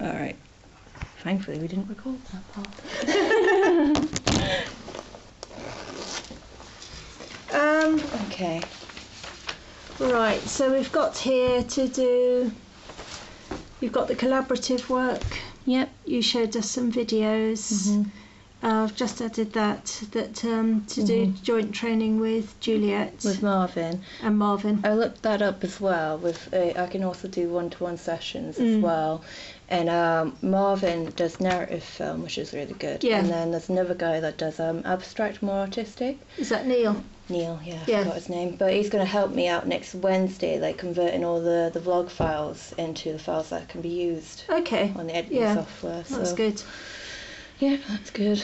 Alright. Thankfully we didn't record that part. Okay. Right, so we've got here to do, you've got the collaborative work. Yep. You showed us some videos. I've just added that to do joint training with Juliet. With Marvin. And Marvin. I looked that up as well. With I can also do one-to-one sessions as well. And Marvin does narrative film, which is really good. Yeah. And then there's another guy that does abstract, more artistic. Is that Neil? Neil, yeah, I forgot his name. But he's going to help me out next Wednesday, like converting all the vlog files into the files that can be used on the editing software. So. That's good. Yeah, that's good.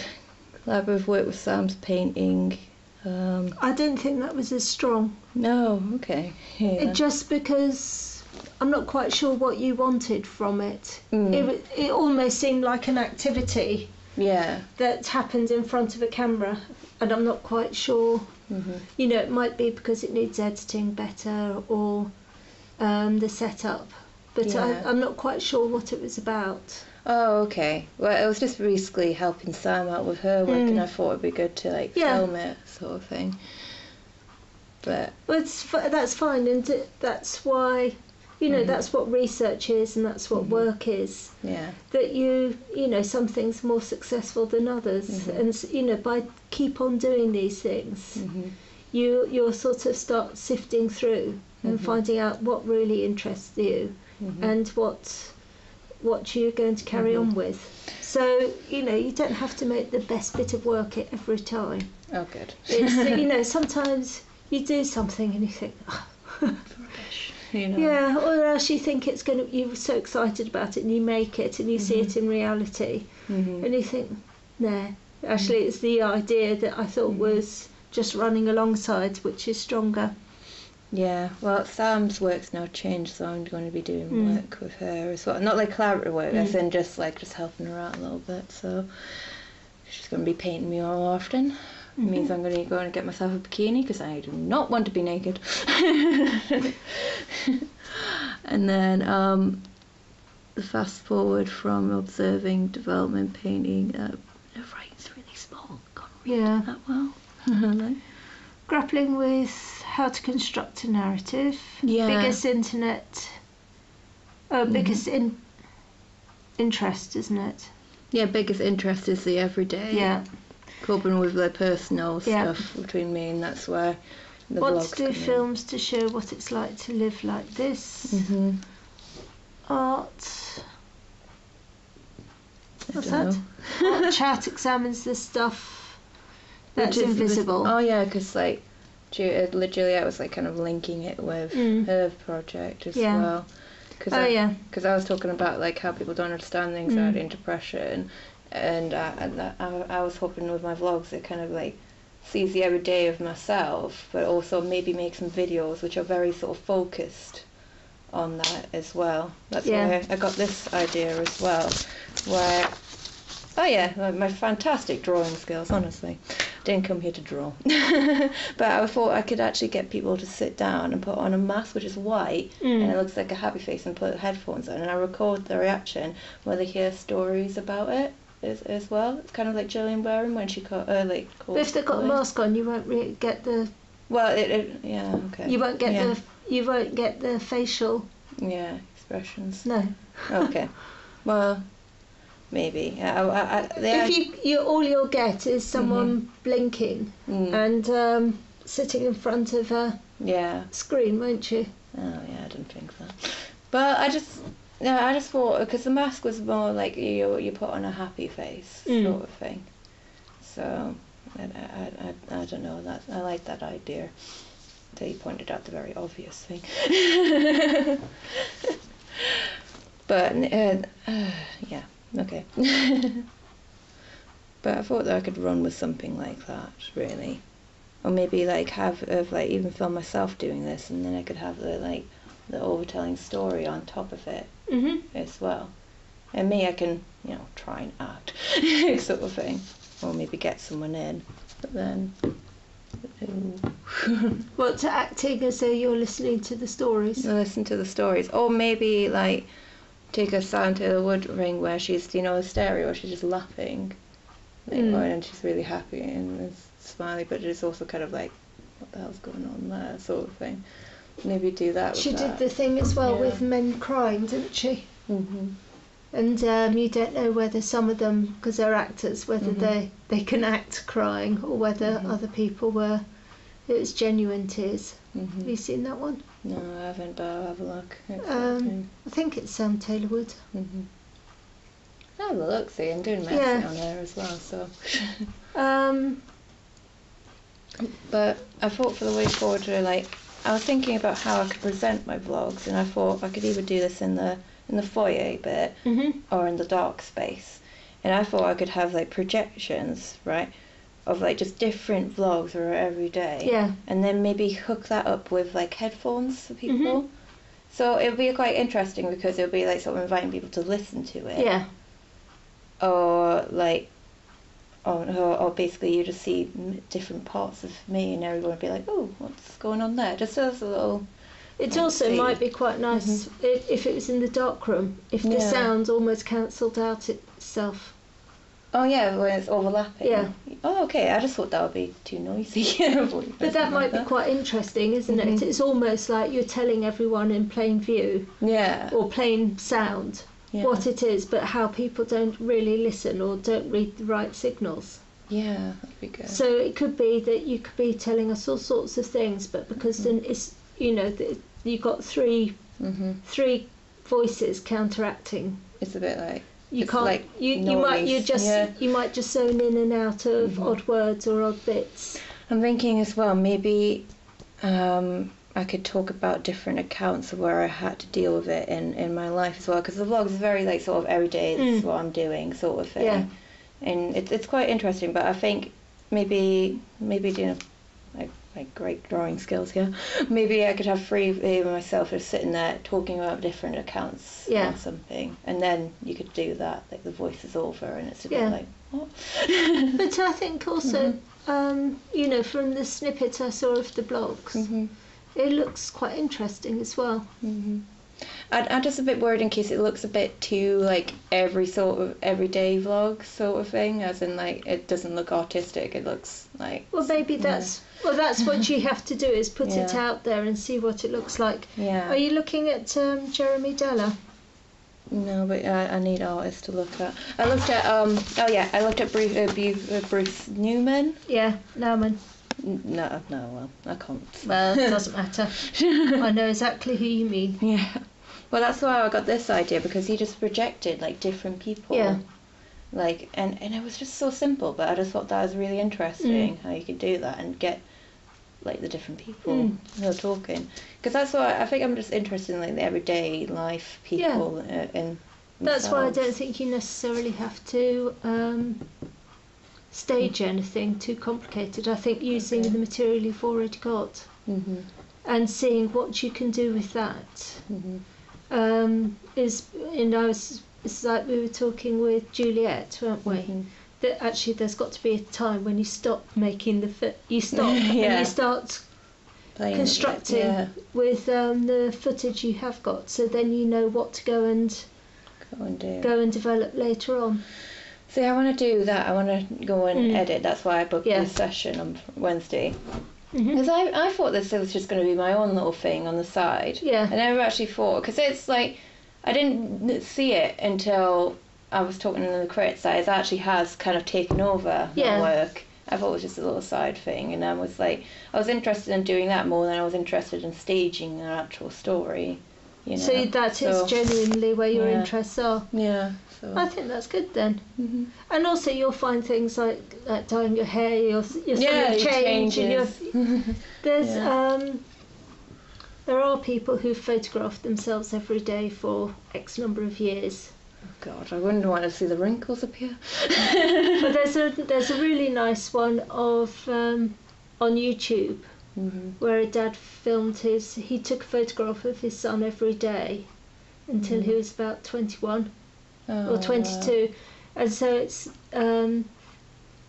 Collaborative work with Sam's painting. I didn't think that was as strong. No, okay. Yeah. Just because I'm not quite sure what you wanted from it. It almost seemed like an activity that happened in front of a camera, and I'm not quite sure. You know, it might be because it needs editing better or the setup, but I'm not quite sure what it was about. Oh, okay. Well, it was just basically helping Sam out with her work, and I thought it'd be good to like film it, sort of thing. But that's fine, and that's why, you know, that's what research is, and that's what work is. Yeah. That you know, some things are more successful than others, and you know, by keep on doing these things, you'll sort of start sifting through and finding out what really interests you, and what you're going to carry on with. So, you know, you don't have to make the best bit of work every time. Oh, good. It's, you know, sometimes you do something and you think, rubbish. You know. Yeah, or else you think it's going to, you're so excited about it and you make it and you see it in reality and you think, nah, actually it's the idea that I thought was just running alongside which is stronger. Yeah, well, Sam's work's now changed, so I'm going to be doing work with her as well. Not like collaborative work, as in just helping her out a little bit. So she's going to be painting me more often. It means I'm going to go and get myself a bikini because I do not want to be naked. And then the fast forward from observing, development, painting. The writing's really small. Can't read that well. Grappling with how to construct a narrative. Biggest interest, isn't it? Yeah, biggest interest is the everyday. Yeah. Coping with the personal stuff between me, and that's where the vlogs Want to do films to show what it's like to live like this. Art. What's that? Art chat examines the stuff that's invisible. Oh yeah, because like Juliet was like kind of linking it with her project as well. Because I was talking about like how people don't understand the anxiety and depression, and I was hoping with my vlogs it kind of like sees the everyday of myself, but also maybe make some videos which are very sort of focused on that as well. That's why I got this idea as well, where my fantastic drawing skills, honestly. Didn't come here to draw. But I thought I could actually get people to sit down and put on a mask which is white and it looks like a happy face, and put headphones on, and I record the reaction where they hear stories about it as well. It's kind of like Gillian Wearing when she called but if they've got a mask on, you won't really get the you won't get the facial expressions. No. Okay. Well, maybe. If you all you'll get is someone blinking and sitting in front of a screen, won't you? Oh yeah, I didn't think that. But I just thought, because the mask was more like you put on a happy face sort of thing. So I don't know, that I like that idea. So you pointed out the very obvious thing. But okay. But I thought that I could run with something like that, really, or maybe like even film myself doing this, and then I could have the overtelling story on top of it as well. And me, I can try and act, sort of thing, or maybe get someone in, but then. What, to acting as though you're listening to the stories? Listen to the stories, or maybe like take a Silent Taylor Wood ring where she's, you know, a stereo where she's just laughing, like, and she's really happy and smiley, but it's also kind of like, what the hell's going on there, sort of thing. Maybe do that with She that. did the thing as well with men crying, didn't she? Mm-hmm. And you don't know whether some of them, because they're actors, whether they can act crying or whether other people were, it was genuine tears. Have you seen that one? No, I haven't, but I'll have a look. I think it's Sam Taylor Wood. I'll have a look, see, I'm doing Messi on there as well, so. But I thought for the way forward, like, I was thinking about how I could present my vlogs, and I thought I could either do this in the foyer bit or in the dark space. And I thought I could have like projections, right, of like just different vlogs or every day. Yeah. And then maybe hook that up with like headphones for people. So it would be quite interesting because it would be like sort of inviting people to listen to it. Yeah. Or like, or basically you just see different parts of me and everyone would be like, oh, what's going on there? Just as a little... It also might be quite nice if it was in the dark room, if the sound almost cancelled out itself. Oh yeah, when it's overlapping. Yeah. Oh okay, I just thought that would be too noisy. But that might be quite interesting, isn't it? It's almost like you're telling everyone in plain view, or plain sound, what it is, but how people don't really listen or don't read the right signals. Yeah, that'd be good. So it could be that you could be telling us all sorts of things, but because then it's, you know, you've got three voices counteracting. It's a bit like you can't. Like you might just zone in and out of odd words or odd bits. I'm thinking as well. Maybe I could talk about different accounts of where I had to deal with it in my life as well, because the vlog is very like sort of everyday. This is what I'm doing, sort of thing. Yeah. And it's quite interesting. But I think maybe doing like great drawing skills here. Maybe I could have free myself just sitting there talking about different accounts or something, and then you could do that, like the voice is over and it's a bit like, what? But I think also, you know, from the snippet I saw of the blogs, it looks quite interesting as well. I'm just a bit worried in case it looks a bit too like every sort of everyday vlog sort of thing, as in like it doesn't look artistic, it looks like... Well, maybe that's what you have to do, is put it out there and see what it looks like. Yeah. Are you looking at Jeremy Deller? No, but I need artists to look at. I looked at I looked at Bruce Newman. Yeah, Nauman. No, well, I can't. Well, it doesn't matter. I know exactly who you mean. Yeah. Well, that's why I got this idea, because he just projected like different people. Yeah. Like, and it was just so simple, but I just thought that was really interesting how you could do that and get like the different people who are talking. Because that's why I think I'm just interested in like the everyday life people in. That's why I don't think you necessarily have to stage anything too complicated. I think using the material you've already got and seeing what you can do with that is, you know, it's like we were talking with Juliet, weren't we? That actually there's got to be a time when you stop making and you start constructing with the footage you have got, so then you know what to go and develop later on. See, I want to do that. I want to go and edit. That's why I booked this session on Wednesday. Because I thought this was just going to be my own little thing on the side. Yeah. I never actually thought, because it's like, I didn't see it until I was talking to the crits that it actually has kind of taken over my work. I thought it was just a little side thing, and I was interested in doing that more than I was interested in staging an actual story. You know? So that is genuinely where your interests are. Yeah. So. I think that's good then. And also you'll find things like dyeing your hair, your change, and there's there are people who photograph themselves every day for X number of years. Oh God, I wouldn't want to see the wrinkles appear. But there's a really nice one of on YouTube where a dad filmed he took a photograph of his son every day until he was about 21 or 22, and so it's and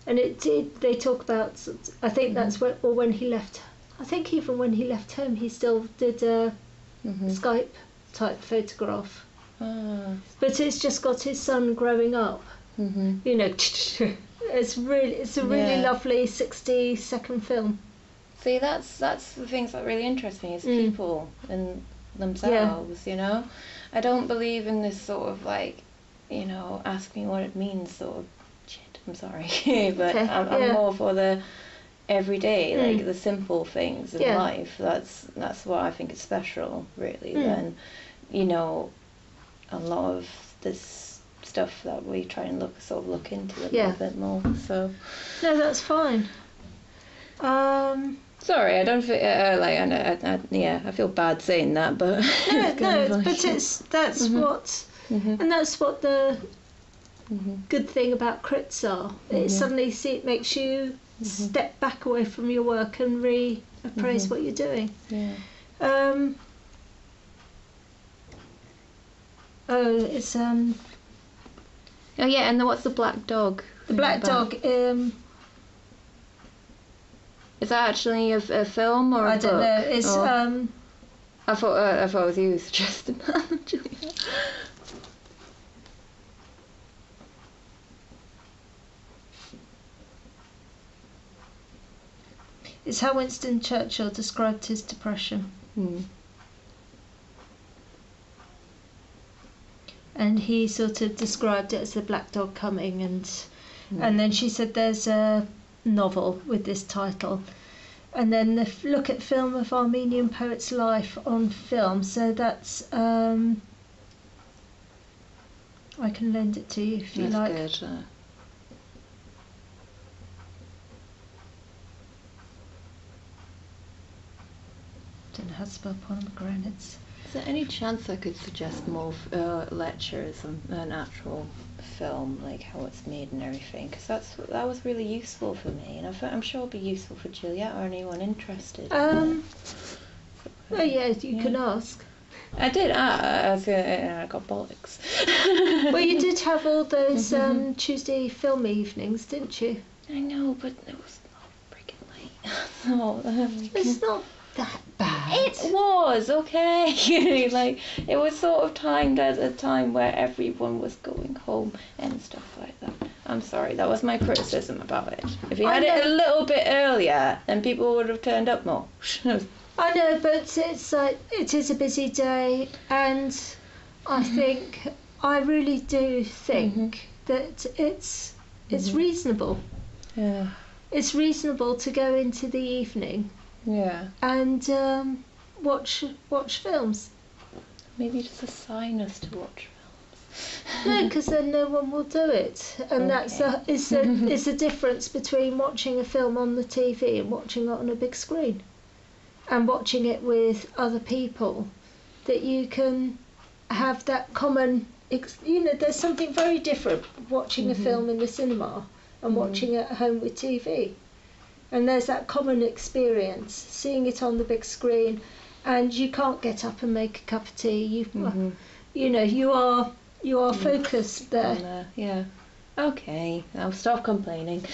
they talk about, I think that's when he left. I think even when he left home, he still did a Skype type photograph. But it's just got his son growing up. You know, it's a really lovely 60-second film. See, that's the things that really interest me is people and themselves. You know, I don't believe in this sort of like, you know, ask me what it means sort of shit. I'm sorry, but I'm more for the everyday, like the simple things in life. That's what I think is special, really. Than, you know, a lot of this stuff that we try and look into a little bit more. So no, that's fine. Sorry, I don't feel I feel bad saying that, but that's what and that's what the good thing about crits are. It suddenly makes you step back away from your work and reappraise what you're doing. It's and what's the black dog? The black dog. Is that actually a film or a book? I don't know. It's I thought it was you suggesting that, Julia. It's how Winston Churchill described his depression. And he sort of described it as the black dog coming, and then she said there's a novel with this title, and then the look at film of Armenian poet's life on film. So that's I can lend it to you if you like. That's good. Don't know how to spell pomegranates. Is there any chance I could suggest more lectures on an actual film, like how it's made and everything? Because that was really useful for me, and I'm sure it'll be useful for Juliet or anyone interested. Oh yeah, you can ask. I did. I got bollocks. Well, you did have all those Tuesday film evenings, didn't you? I know, but it was not freaking late. It's not that bad. It was, okay. Like, it was sort of timed at a time where everyone was going home and stuff like that. I'm sorry, that was my criticism about it. If you had it a little bit earlier, then people would have turned up more. I know, but it's like, it is a busy day, and I think, I really do think that it's reasonable. Yeah. It's reasonable to go into the evening. Yeah. And watch films. Maybe just assign us to watch films. No, because then no one will do it, and that's it's the difference between watching a film on the TV and watching it on a big screen, and watching it with other people. That you can have that common. There's something very different watching a film in the cinema and watching it at home with TV. And there's that common experience, seeing it on the big screen, and you can't get up and make a cup of tea. You are focused there. Yeah. Okay, I'll stop complaining.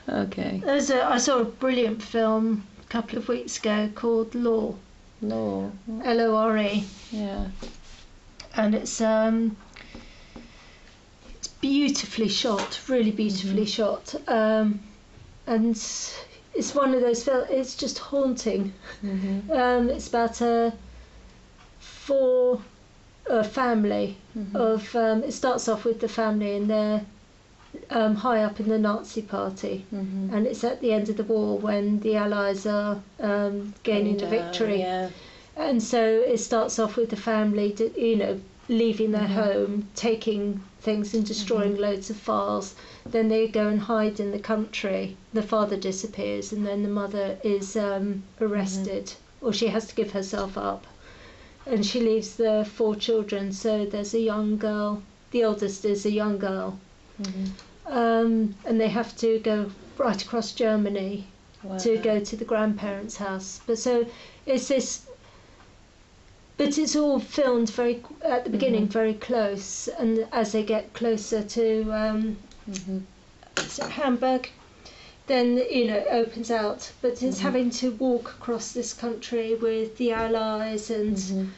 Okay. I saw a brilliant film a couple of weeks ago called Law. Law. Lore. Yeah. And it's beautifully shot, really beautifully shot, and it's one of those films. It's just haunting. It's about a family of. It starts off with the family, and they're high up in the Nazi Party, and it's at the end of the war when the Allies are gaining the victory, and so it starts off with the family, leaving their home, taking things and destroying loads of files. Then they go and hide in the country. The father disappears, and then the mother is arrested, or she has to give herself up, and she leaves the 4 children. So there's a young girl, the oldest is a young girl, and they have to go right across Germany to go to the grandparents' house. But it's all filmed at the beginning very close, and as they get closer to Hamburg, then it opens out. But it's having to walk across this country with the Allies and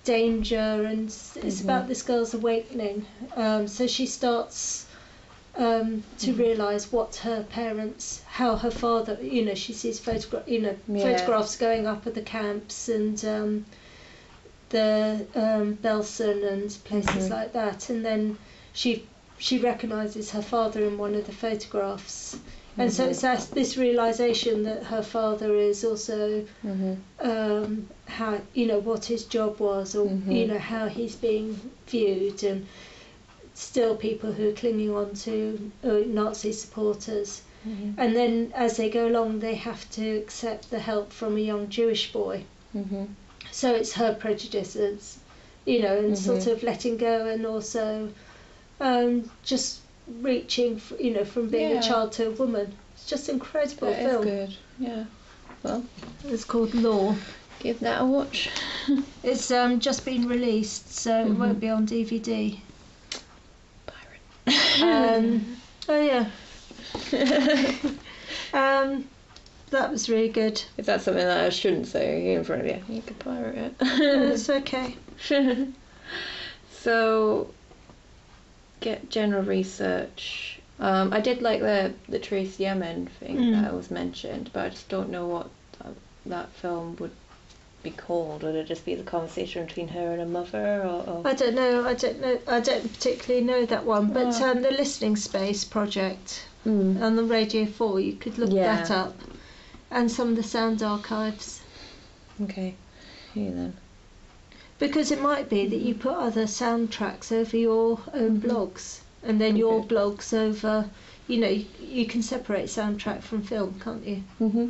danger, and it's about this girl's awakening. So she starts to realise what her parents, how her father, she sees photographs going up at the camps and the Belsen and places like that, and then she recognises her father in one of the photographs. And so it's this realisation that her father is also how what his job was, or how he's being viewed, and still people who are clinging on to Nazi supporters. And then as they go along, they have to accept the help from a young Jewish boy. So it's her prejudices, and sort of letting go, and also just reaching, from being a child to a woman. It's just an incredible film. It's good, yeah. Well, it's called Law. Give that a watch. It's just been released, so it won't be on DVD. Pirate. Oh yeah. That was really good. Is that something that I shouldn't say in front of you? You could pirate it. It's okay. So, get general research. I did like the Trace Yemen thing that was mentioned, but I just don't know what that film would be called. Would it just be the conversation between her and her mother, or? I don't know. I don't particularly know that one. But the Listening Space project on the Radio 4, you could look that up, and some of the sound archives. Okay. Yeah then. Because it might be that you put other soundtracks over your own blogs, and then your blogs over, you can separate soundtrack from film, can't you?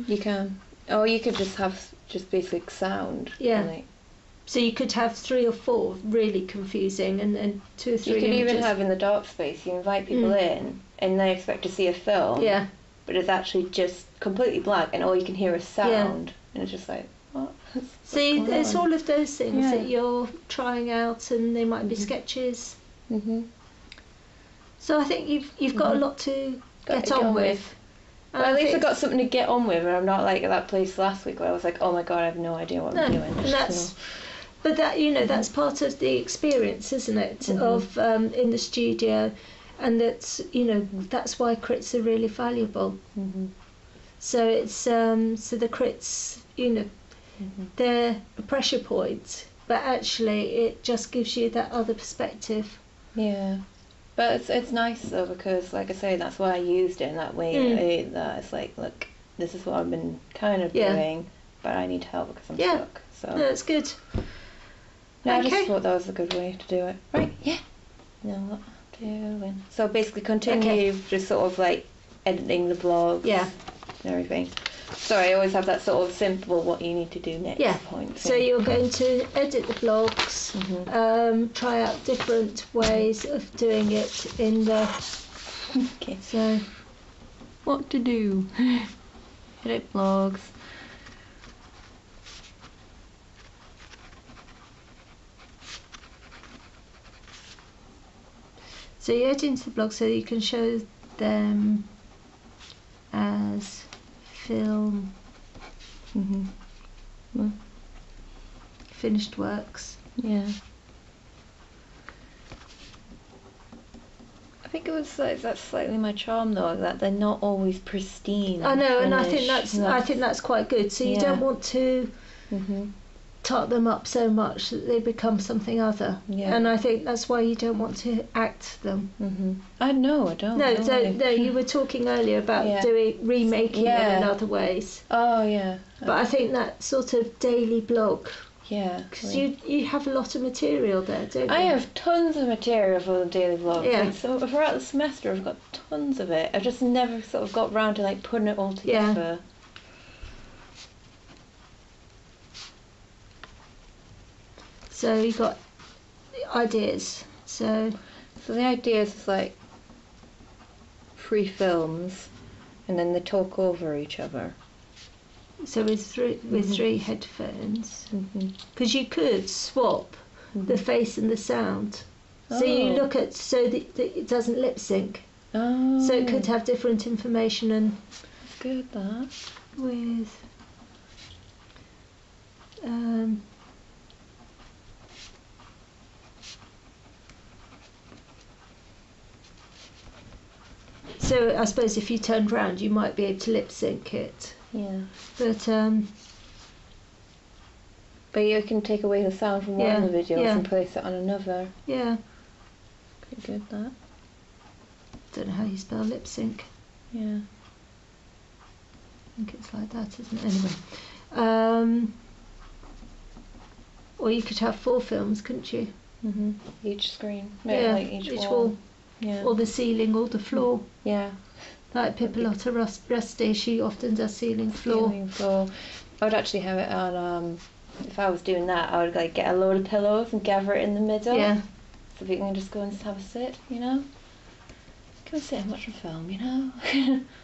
You can. Or you could just have just basic sound. Yeah. Like. So you could have 3 or 4 really confusing, and 2 or 3 You could images. even have in the dark space, you invite people in, and they expect to see a film. Yeah. But it's actually just completely black, and all you can hear is sound. And it's just like, what? See, there's all of those things that you're trying out, and they might be sketches. So I think you've got a lot to get on with. Well, at least I got something to get on with, and I'm not like at that place last week where I was like, oh my god, I have no idea what I'm doing. And but that that's part of the experience, isn't it? Of in the studio, and that's that's why crits are really valuable. So it's so the crits, they're a pressure point, but actually it just gives you that other perspective. Yeah. But it's nice though, because like I say, that's why I used it in that way. That it's like, look, this is what I've been kind of doing, but I need help because I'm stuck. So no, that's good. No, I just thought that was a good way to do it. Right? Yeah. No, what I'm doing. So basically, continue just sort of like editing the blogs. Yeah. And everything. Sorry, I always have that sort of simple what you need to do next point. So you're going to edit the blogs, try out different ways of doing it in the... Okay. So, what to do? Edit blogs. So you edit into the blog so you can show them as film finished works. Yeah. I think it was like that's slightly my charm though, that they're not always pristine. I know, and I think that's quite good. So you don't want to tart them up so much that they become something other. Yeah. And I think that's why you don't want to act them. I don't. No, you were talking earlier about remaking them in other ways. Oh yeah. But I think that sort of daily blog. Yeah. Because you have a lot of material there, don't you? I have tons of material for the daily vlog. Yeah. Like, so throughout the semester I've got tons of it. I've just never sort of got round to like putting it all together. Yeah. So you got ideas. So the idea is like 3 films, and then they talk over each other. So with 3 headphones, because you could swap the face and the sound. So you look at that it doesn't lip sync. Oh. So it could have different information and. Good that. With. So I suppose if you turned round, you might be able to lip sync it. Yeah. But you can take away the sound from one of the videos and place it on another. Yeah. Pretty good, that. Don't know how you spell lip sync. Yeah. I think it's like that, isn't it? Anyway. Or you could have 4 films, couldn't you? Mhm. Each screen. Yeah. Like each wall. Yeah. Or the ceiling, or the floor. Yeah. Like Pipolotta Rusty, she often does ceiling floor. Ceiling floor. I would actually have it on. If I was doing that, I would like get a load of pillows and gather it in the middle. Yeah. So people can just go and have a sit, you know. Go and sit and watch a film, you know.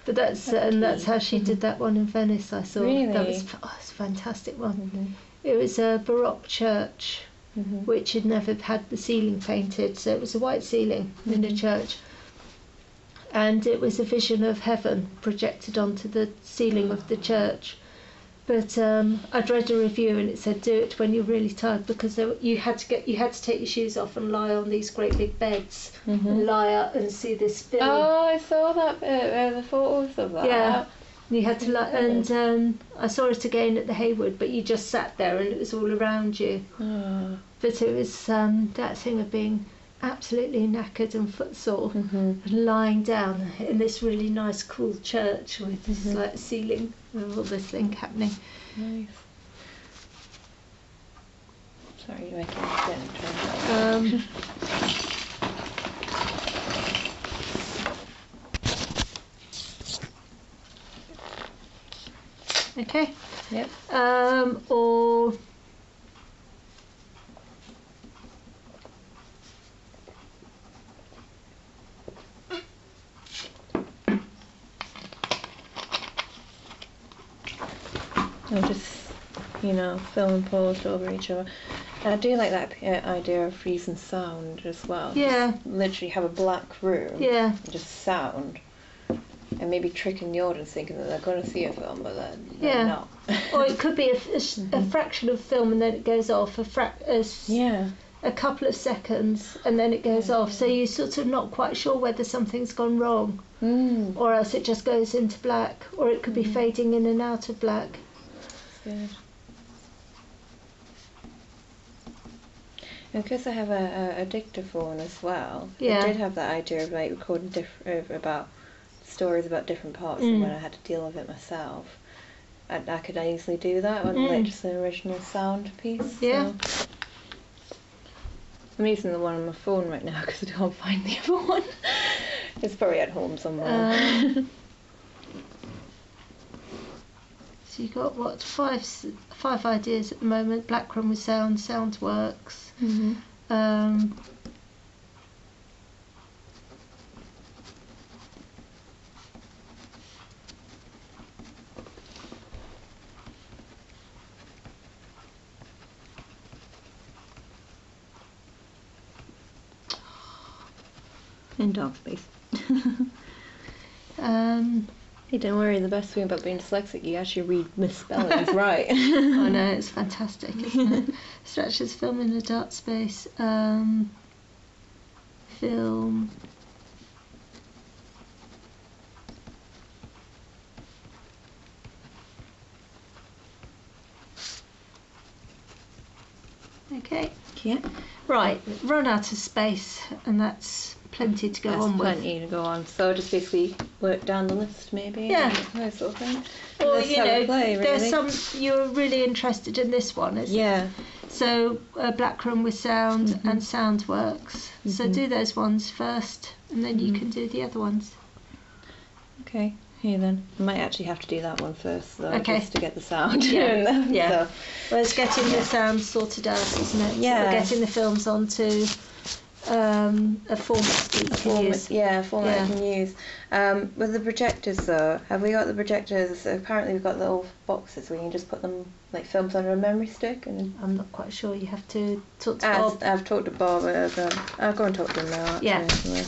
But that's how she did that one in Venice. I saw. Really? That was a fantastic one. Mm-hmm. It was a Baroque church, which had never had the ceiling painted, so it was a white ceiling in a church. And it was a vision of heaven projected onto the ceiling of the church. But I'd read a review and it said do it when you're really tired, because you had to take your shoes off and lie on these great big beds and lie up and see this film. Oh, I saw that bit, the photos of that. Yeah, and you had to lie, and I saw it again at the Hayward, but you just sat there and it was all around you. Oh. But it was that thing of being absolutely knackered and footsore and lying down in this really nice cool church with this like ceiling with all this thing happening. Nice. Sorry, you're making me Okay. Yep. Or just, film and pause over each other. And I do like that idea of freezing sound as well. Yeah. Just literally have a black room. Yeah. And just sound. And maybe tricking the audience thinking that they're going to see a film, but they're not. Or it could be a fraction of film and then it goes off, a couple of seconds and then it goes off. So you're sort of not quite sure whether something's gone wrong. Or else it just goes into black. Or it could be fading in and out of black. Good. And because I have a dictaphone as well, I did have that idea of like recording about stories about different parts, and when I had to deal with it myself, I could easily do that on like just an original sound piece. Yeah. So I'm using the one on my phone right now because I can't find the other one. It's probably at home somewhere. So you got what, five ideas at the moment. Blackroom with sound works. In dog space. Hey, don't worry, the best thing about being dyslexic, you actually read misspellings right. I know, it's fantastic, isn't it? Stretches film in a dark space. Film. Okay. Yeah. Right, run out of space, and that's plenty to go on with. Plenty to go on. So just basically work down the list, maybe. Yeah. That sort of thing. Or play, really. There's some you're really interested in this one, isn't it? So Blackroom with sound and sound works. So do those ones first, and then you can do the other ones. Okay. Here then. I might actually have to do that one first, though, just to get the sound. Yeah. So. Well, it's getting the sound sorted out, isn't it? Yeah. So getting the films onto a format that you can use. Yeah, a format you can use. With the projectors, though, have we got the projectors? Apparently, we've got little boxes where you can just put them, like films under a memory stick. And I'm not quite sure. You have to talk to Bob. I've talked to Bob. I'll go and talk to him now. Actually,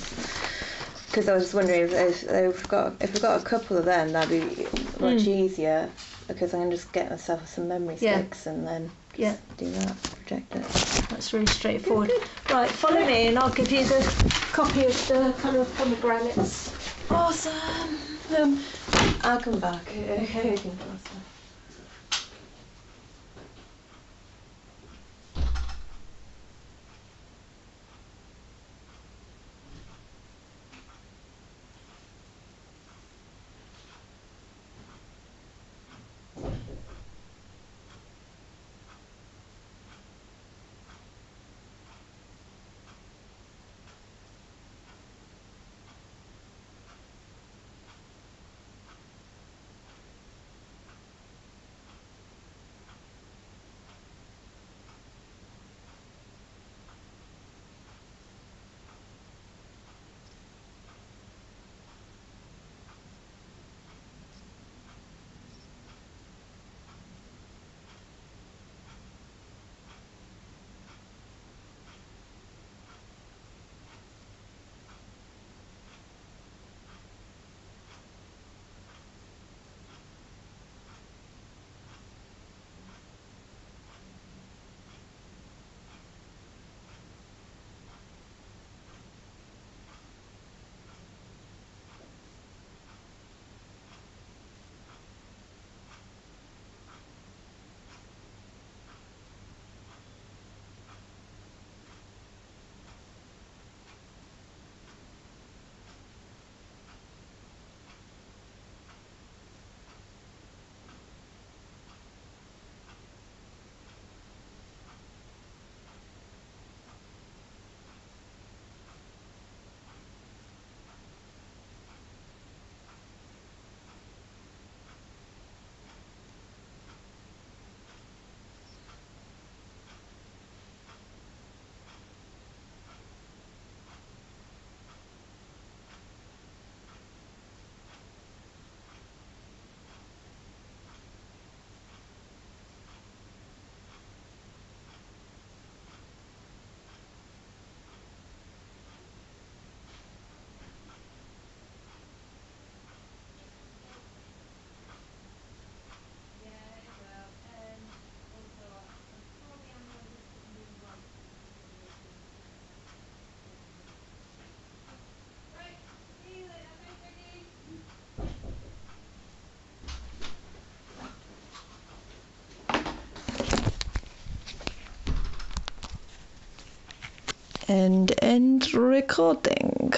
because I was wondering if we've got a couple of them, that'd be much easier, because I can just get myself some memory sticks and then do that, project it. That's really straightforward. Right, follow me and I'll give you the copy of the kind of pomegranates. Awesome. I'll come back. Okay. And end recording.